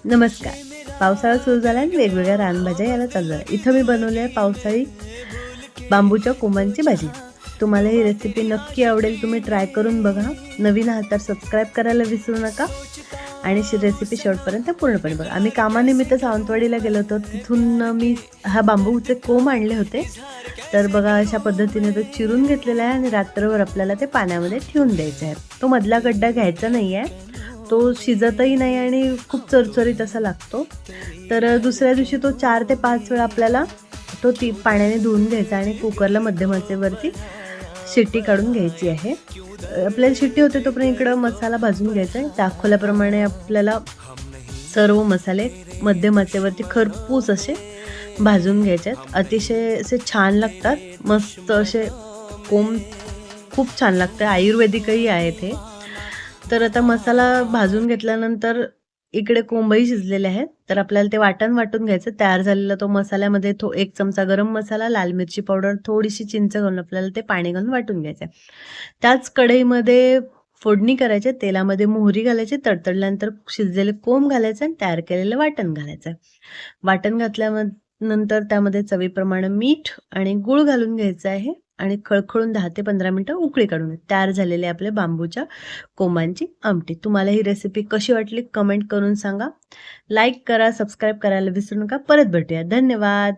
नमस्कार. पावसाळा सुरू झाला आणि वेगवेगळ्या रानभाज्या यायला चालू झाल्या. इथं मी बनवली आहे पावसाळी बांबूच्या कोंबांची भाजी. तुम्हाला ही रेसिपी नक्की आवडेल. तुम्ही ट्राय करून बघा. नवीन आहात तर सबस्क्राईब करायला विसरू नका आणि रेसिपी शेवटपर्यंत पूर्णपणे बघा. आम्ही कामानिमित्त सावंतवाडीला गेलो होतो. तिथून मी हा बांबूचे कोंब आणले होते. तर बघा अशा पद्धतीने तो चिरून घेतलेला आहे आणि रात्रभर आपल्याला ते पाण्यामध्ये ठेवून द्यायचं आहे. तो मधला गड्डा घ्यायचा नाही आहे. तो शिजतही नाही आणि खूप चरचरीत असा लागतो. तर दुसऱ्या दिवशी तो 4 ते 5 वेळा आपल्याला तो पाण्याने धुवून घ्यायचा आणि कुकरला मध्यम आचेवरती शिट्टी काढून घ्यायची आहे. आपल्याला शिट्टी होते तोपर्यंत इकडं मसाला भाजून घ्यायचा आहे. दाखवल्याप्रमाणे आपल्याला सर्व मसाले मध्यम आचेवरती खरपूस असे भाजून घ्यायचे आहेत. अतिशय असे छान लागतात. मस्त असे कोंब खूप छान लागते. आयुर्वेदिकही आहे ते. तर आता मसाला भाजून घेतल्यानंतर इकडे कोंबही शिजलेले आहेत. तर आपल्याला ते वाटून घ्यायचं. तयार झालेला तो मसाल्यामध्ये 1 चमचा गरम मसाला, लाल मिरची पावडर, थोडीशी चिंच घालून आपल्याला ते पाणी घालून वाटून घ्यायचं आहे. त्याच कढईमध्ये फोडणी करायची. तेलामध्ये मोहरी घालायची. तडतडल्यानंतर शिजलेले कोंब घालायचे आणि तयार केलेलं वाटण घालायचं. वाटण नंतर त्यामध्ये चवीप्रमाणे मीठ आणि गूळ घालून घ्यायचं आहे आणि खळखळून 10 ते 15 मिनिटं उकळी काढून तयार झालेले आपले बांबूच्या कोंबांची आमटी. तुम्हाला ही रेसिपी कशी वाटली कमेंट करून सांगा. लाईक करा, सबस्क्राईब करायला विसरू नका. परत भेटूया. धन्यवाद.